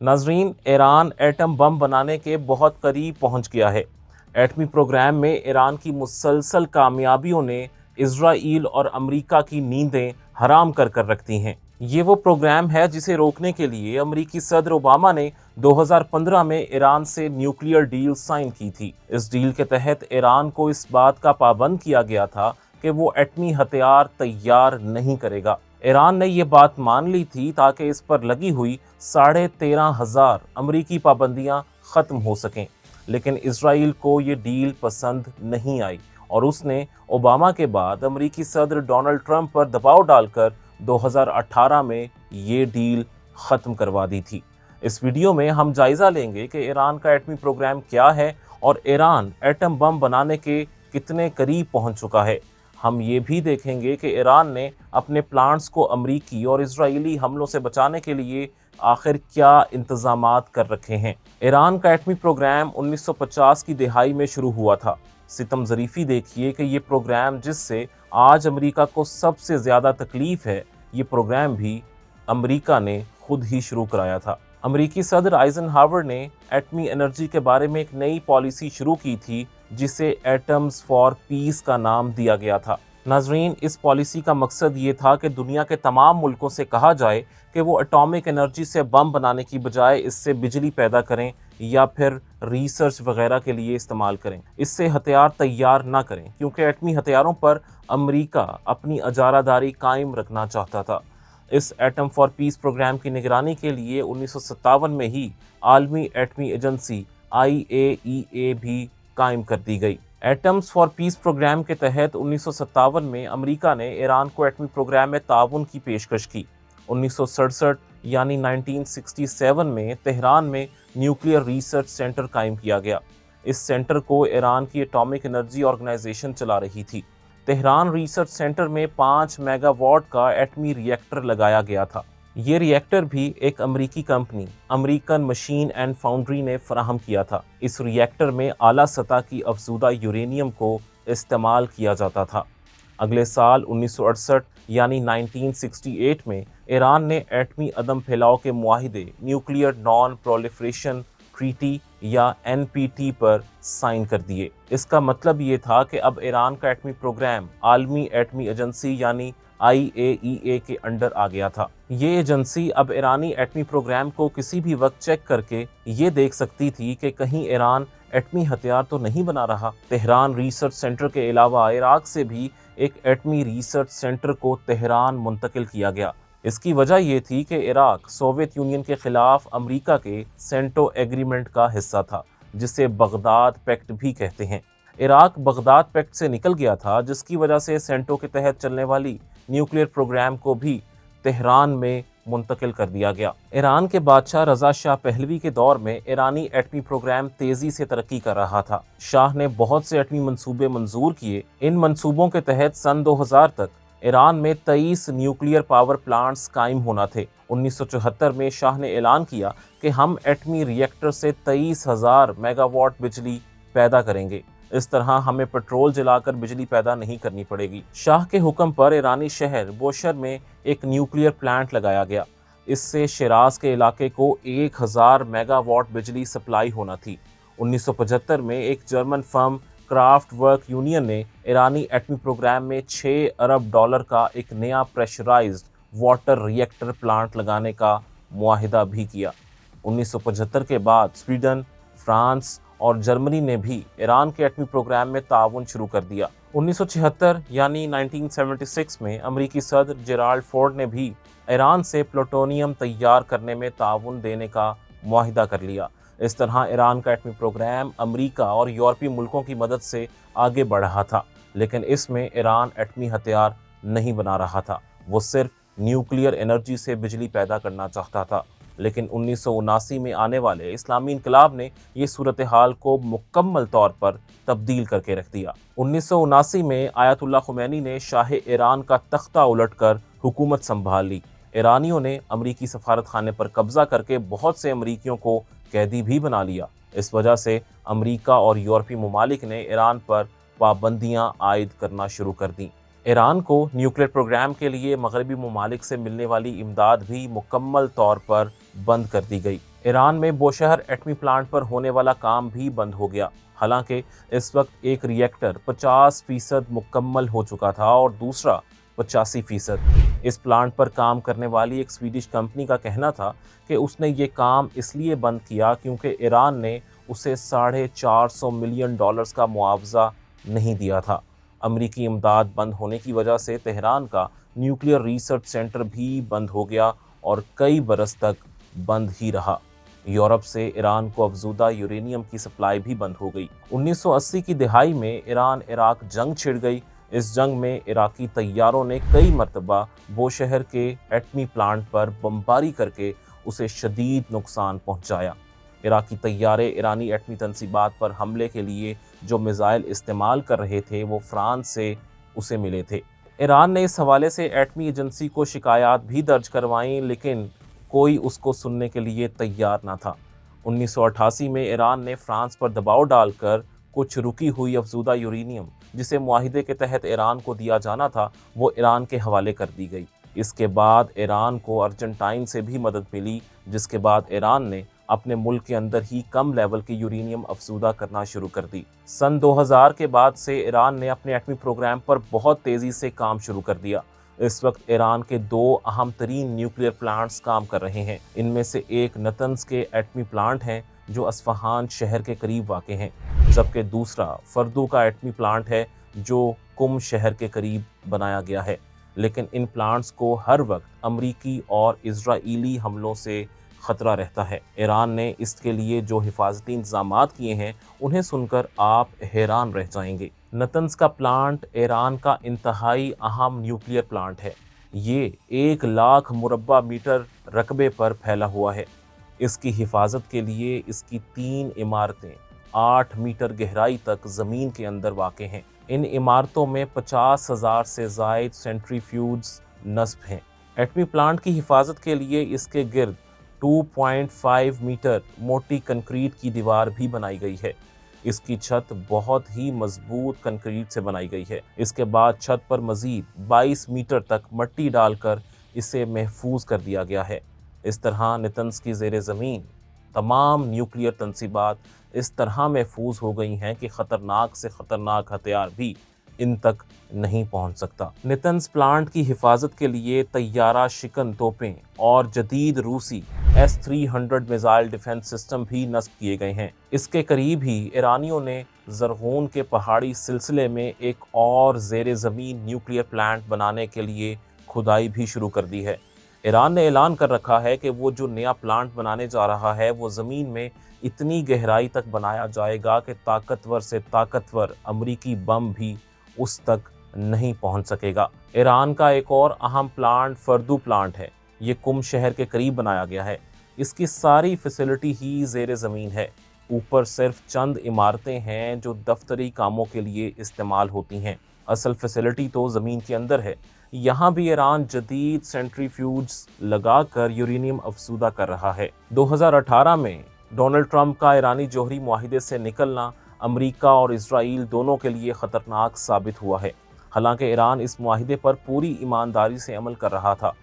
नाजरीन, Iran atom bomb बनाने के बहुत करीब पहुंच गया है। एटमी प्रोग्राम में ईरान की मुसलसल कामयाबियों ने इजराइल और अमेरिका की नींदें हराम कर रखती हैं। ये वो प्रोग्राम है जिसे रोकने के लिए अमेरिकी सदर ओबामा ने 2015 में ईरान से न्यूक्लियर डील साइन की थी। इस डील के तहत ईरान को इस बात का पाबंद किया गया था कि वो एटमी हथियार तैयार नहीं करेगा। ईरान ने ये बात मान ली थी ताकि इस पर लगी हुई 13,500 अमरीकी पाबंदियां खत्म हो सकें। लेकिन इजराइल को ये डील पसंद नहीं आई और उसने ओबामा के बाद अमरीकी सदर डोनाल्ड ट्रंप पर दबाव डालकर 2018 में ये डील खत्म करवा दी थी। इस वीडियो में हम जायजा लेंगे कि ईरान का एटमी प्रोग्राम क्या है और ईरान एटम बम बनाने के कितने करीब पहुंच चुका है। हम ये भी देखेंगे कि ईरान ने अपने प्लांट्स को अमरीकी और इजरायली हमलों से बचाने के लिए आखिर क्या इंतजामात कर रखे हैं। ईरान का एटमी प्रोग्राम 1950 की दिहाई में शुरू हुआ था। सितम ज़रीफ़ी देखिए कि ये प्रोग्राम जिससे आज अमेरिका को सबसे ज़्यादा तकलीफ है, ये प्रोग्राम भी अमेरिका ने खुद ही शुरू कराया था। अमेरिकी सदर आइजनहावर ने एटमी एनर्जी के बारे में एक नई पॉलिसी शुरू की थी जिसे एटम्स फॉर पीस का नाम दिया गया था। नाजरीन, इस पॉलिसी का मकसद ये था कि दुनिया के तमाम मुल्कों से कहा जाए कि वो एटॉमिक एनर्जी से बम बनाने की बजाय इससे बिजली पैदा करें या फिर रिसर्च वगैरह के लिए इस्तेमाल करें, इससे हथियार तैयार ना करें, क्योंकि एटमी हथियारों पर अमेरिका अपनी अजारादारी कायम रखना चाहता था। इस एटम फॉर पीस प्रोग्राम की निगरानी के लिए 1957 में ही आलमी एटमी एजेंसी IAEA भी कायम कर दी गई। एटम्स फॉर पीस प्रोग्राम के तहत 1957 में अमेरिका ने ईरान को एटमी प्रोग्राम में ताउन की पेशकश की। 1967 यानी 1967 में तेहरान में न्यूक्लियर रिसर्च सेंटर कायम किया गया। इस सेंटर को ईरान की एटॉमिक एनर्जी ऑर्गेनाइजेशन चला रही थी। तेहरान रिसर्च सेंटर में 5 मेगावाट का एटमी रिएक्टर लगाया गया था। ये रिएक्टर भी एक अमेरिकी company American machine and foundry ने फराहम किया था। इस रिएक्टर में आला सतह की अफजूदा यूरेनियम को इस्तेमाल किया जाता था। अगले साल 1968 यानी 1968 में ईरान ने एटमी अदम फैलाव के मुआहिदे न्यूक्लियर नॉन प्रोलिफरेशन ट्रीटी या NPT पर साइन कर दिए। इसका मतलब ये था कि अब ईरान का एटमी प्रोग्राम आलमी एटमी एजेंसी यानी IAEA के अंडर आ गया था। ये एजेंसी अब ईरानी एटमी प्रोग्राम को किसी भी वक्त चेक करके ये देख सकती थी कि कहीं ईरान एटमी हथियार तो नहीं बना रहा। तेहरान रिसर्च सेंटर के अलावा इराक से भी एक एटमी रिसर्च सेंटर को तेहरान मुंतकिल किया गया। इसकी वजह यह थी कि इराक सोवियत यूनियन के खिलाफ अमेरिका के सेंटो एग्रीमेंट का हिस्सा था, जिसे बगदाद पैक्ट भी कहते हैं। इराक बगदाद पैक्ट से निकल गया था, जिसकी वजह से सेंटो के तहत चलने वाली न्यूक्लियर प्रोग्राम को भी तेहरान में मुंतकिल कर दिया गया। ईरान के बादशाह रजा शाह पहलवी के दौर में ईरानी एटमी प्रोग्राम तेजी से तरक्की कर रहा था। शाह ने बहुत से एटमी मंसूबे मंजूर किए। इन मंसूबों के तहत सन 2000 तक ईरान में 23 न्यूक्लियर पावर प्लांट्स कायम होना थे। 1974 में शाह ने ऐलान किया कि हम एटमी रिएक्टर से 23,000 मेगावाट बिजली पैदा करेंगे। इस तरह हमें पेट्रोल जलाकर बिजली पैदा नहीं करनी पड़ेगी। शाह के हुक्म पर ईरानी शहर बोशर में एक न्यूक्लियर प्लांट लगाया गया। इससे शिराज के इलाके को 1000 मेगावाट बिजली सप्लाई होना थी। 1975 में एक German firm craft work union ने ईरानी एटमी प्रोग्राम में $6 अरब का एक नया प्रेशराइज्ड वाटर रिएक्टर प्लांट लगाने का मुआहिदा भी किया। 1975 के बाद स्वीडन, फ्रांस और जर्मनी ने भी ईरान के एटमी प्रोग्राम में ताउन शुरू कर दिया। 1976 यानी 1976 में अमेरिकी सदर जेराल्ड फोर्ड ने भी ईरान से प्लूटोनियम तैयार करने में ताउन देने का मुआहिदा कर लिया। इस तरह ईरान का एटमी प्रोग्राम अमेरिका और यूरोपीय मुल्कों की मदद से आगे बढ़ रहा था, लेकिन इसमें ईरान एटमी हथियार नहीं बना रहा था। वो सिर्फ न्यूक्लियर एनर्जी से बिजली पैदा करना चाहता था। लेकिन 1979 में आने वाले इस्लामी इनकलाब ने ये सूरत हाल को मुकम्मल तौर पर तब्दील करके रख दिया। 1979 में आयतुल्लाह खुमैनी ने शाह ईरान का तख्ता उलटकर हुकूमत संभाल ली। ईरानियों ने अमरीकी सफारत खाने पर कब्जा करके बहुत से अमरीकियों को कैदी भी बना लिया। इस वजह से अमरीका और यूरोपीय ममालिक ने ईरान पर पाबंदियां आयद करना शुरू कर दी। ईरान को न्यूक्लियर प्रोग्राम के लिए मगरबी ममालिक से मिलने वाली इमदाद भी मुकम्मल तौर पर बंद कर दी गई। ईरान में बोशहर एटमी प्लांट पर होने वाला काम भी बंद हो गया। हालांकि इस वक्त एक रिएक्टर 50% मुकम्मल हो चुका था और दूसरा 85%। इस प्लांट पर काम करने वाली एक स्वीडिश कंपनी का कहना था कि उसने ये काम इसलिए बंद किया क्योंकि ईरान ने उसे $450 मिलियन का मुआवजा नहीं दिया था। अमरीकी इमदाद बंद होने की वजह से तेहरान का न्यूक्लियर रिसर्च सेंटर भी बंद हो गया और कई बरस तक बंद ही रहा। यूरोप से ईरान को अफजूदा यूरेनियम की सप्लाई भी बंद हो गई। 1980 की दिहाई में ईरान इराक जंग छिड़ गई। इस जंग में इराकी तैयारों ने कई मरतबा बोशहर के एटमी प्लांट पर बमबारी करके उसे शदीद नुकसान पहुंचाया। इराकी तैयारे ईरानी एटमी तंसीबात पर हमले के लिए जो मिसाइल इस्तेमाल कर रहे थे वो फ्रांस से उसे मिले थे। ईरान ने इस हवाले से एटमी एजेंसी को शिकायत भी दर्ज करवाईं, लेकिन कोई उसको सुनने के लिए तैयार ना था। 1988 में ईरान ने फ्रांस पर दबाव डालकर कुछ रुकी हुई अफजूदा यूरेनियम जिसे मुआहिदे के तहत ईरान को दिया जाना था वो ईरान के हवाले कर दी गई। इसके बाद ईरान को अर्जेंटाइन से भी मदद मिली, जिसके बाद ईरान ने अपने मुल्क के अंदर ही कम लेवल की यूरेनियम अफजूदा करना शुरू कर दी। सन 2000 के बाद से ईरान ने अपने एटमी प्रोग्राम पर बहुत तेज़ी से काम शुरू कर दिया। इस वक्त ईरान के 2 अहम तरीन न्यूक्लियर प्लांट्स काम कर रहे हैं। इनमें से एक नतंज के एटमी प्लांट हैं जो अस्फहान शहर के करीब वाक़ हैं, जबकि दूसरा फर्दू का एटमी प्लांट है जो कुम शहर के करीब बनाया गया है। लेकिन इन प्लांट्स को हर वक्त अमरीकी और इजराइली हमलों से ख़तरा रहता है। ईरान ने इसके लिए जो हिफाजती इंतजामात किए हैं उन्हें सुनकर आप हैरान रह जाएंगे। नतंज का प्लांट ईरान का इंतहाई अहम न्यूक्लियर प्लांट है। ये 1 लाख मुरब्बा मीटर रकबे पर फैला हुआ है। इसकी हिफाजत के लिए इसकी 3 इमारतें 8 मीटर गहराई तक ज़मीन के अंदर वाक़ हैं। इन इमारतों में 50,000 से ज़ायद सेंट्रीफ्यूज नस्ब हैं। एटमी प्लांट की हिफाजत के लिए इसके गिर्द 2.5 मीटर मोटी कंक्रीट की दीवार भी बनाई गई है। इसकी छत बहुत ही मजबूत कंक्रीट से बनाई गई है। इसके बाद छत पर मजीद 22 मीटर तक मट्टी डालकर इसे महफूज कर दिया गया है। इस तरह नतंज की ज़ेरे ज़मीन तमाम न्यूक्लियर तंसीबात इस तरह महफूज हो गई हैं कि ख़तरनाक से ख़तरनाक हथियार भी इन तक नहीं पहुंच सकता। नतंज प्लांट की हिफाजत के लिए तैयारा शिकन तोपें और जदीद रूसी S-300 मिसाइल डिफेंस सिस्टम भी नस्ब किए गए हैं। इसके करीब ही ईरानियों ने ज़रगून के पहाड़ी सिलसिले में एक और ज़ेरे ज़मीन न्यूक्लियर प्लांट बनाने के लिए खुदाई भी शुरू कर दी है। ईरान ने ऐलान कर रखा है कि वो जो नया प्लांट बनाने जा रहा है वो ज़मीन में इतनी गहराई तक बनाया जाएगा कि ताकतवर से ताकतवर अमरीकी बम भी उस तक नहीं पहुंच सकेगा। ईरान का एक और अहम प्लांट फर्दू प्लांट है। ये कुम शहर के करीब बनाया गया है। इसकी सारी फैसिलिटी ही ज़ेरे ज़मीन है। ऊपर सिर्फ चंद इमारतें हैं जो दफ्तरी कामों के लिए इस्तेमाल होती हैं। असल फैसिलिटी तो ज़मीन के अंदर है। यहाँ भी ईरान जदीद सेंट्रीफ्यूज लगाकर यूरेनियम अफसूदा कर रहा है। 2018 में डोनाल्ड ट्रंप का ईरानी जौहरी मुआहिदे से निकलना अमरीका और इजराइल दोनों के लिए ख़तरनाक साबित हुआ है। हालांकि ईरान इस मुआहिदे पर पूरी ईमानदारी से अमल कर रहा था।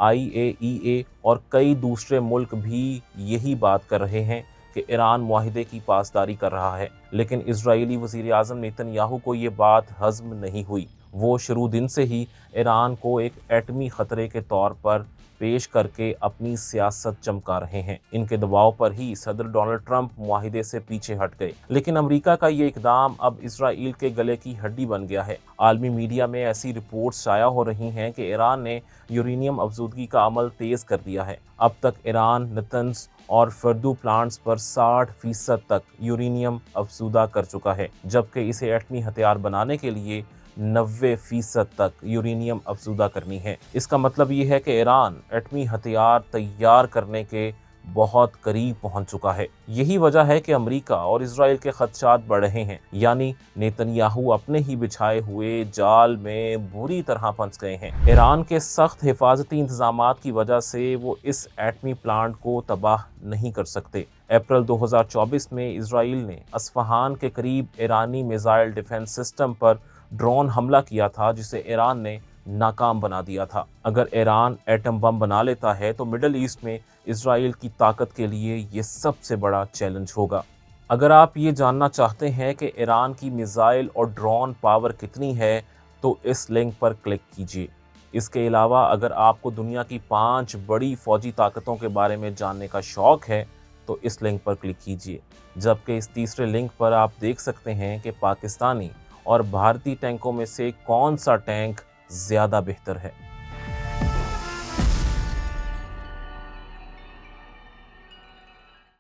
IAEA और कई दूसरे मुल्क भी यही बात कर रहे हैं कि ईरान मुआहिदे की पासदारी कर रहा है, लेकिन इजरायली वज़ीर आज़म नेतन्याहू को ये बात हज़म नहीं हुई। वो शुरू दिन से ही ईरान को एक एटमी ख़तरे के तौर पर पेश करके अपनी सियासत चमका रहे हैं। इनके दबाव पर ही सदर डोनाल्ड ट्रंप मुआहिदे से पीछे हट गए, लेकिन अमेरिका का ये इकदाम अब इसराइल के गले की हड्डी बन गया है। आलमी मीडिया में ऐसी रिपोर्ट्स शाया हो रही हैं कि ईरान ने यूरेनियम अफजूदगी का अमल तेज़ कर दिया है। अब तक ईरान नतंज और फर्दू प्लांट्स पर 60% तक यूरेनियम अफजूदा कर चुका है, जबकि इसे एटमी हथियार बनाने के लिए 90% तक यूरेनियम अफजूदा करनी है। इसका मतलब ये है कि ईरान एटमी हथियार तैयार करने के बहुत करीब पहुंच चुका है। यही वजह है कि अमेरिका और इजराइल के खदशात बढ़ रहे हैं, यानी नेतन्याहू अपने ही बिछाए हुए जाल में बुरी तरह फंस गए हैं। ईरान के सख्त हिफाजती इंतजामात की वजह से वो इस एटमी प्लांट को तबाह नहीं कर सकते। अप्रैल 2024 में इजराइल ने अस्फहान के करीब ईरानी मिसाइल डिफेंस सिस्टम पर ड्रोन हमला किया था, जिसे ईरान ने ناکام بنا دیا تھا۔ اگر ایران ایٹم بم بنا لیتا ہے تو مڈل ایسٹ میں اسرائیل کی طاقت کے لیے یہ سب سے بڑا چیلنج ہوگا۔ اگر آپ یہ جاننا چاہتے ہیں کہ ایران کی میزائل اور ڈرون پاور کتنی ہے تو اس لنک پر کلک کیجیے۔ اس کے علاوہ اگر آپ کو دنیا کی 5 بڑی فوجی طاقتوں کے بارے میں جاننے کا شوق ہے تو اس لنک پر کلک کیجیے، جبکہ اس تیسرے لنک پر آپ دیکھ سکتے ہیں کہ پاکستانی اور بھارتی ٹینکوں میں سے کون سا ٹینک زیادہ بہتر ہے۔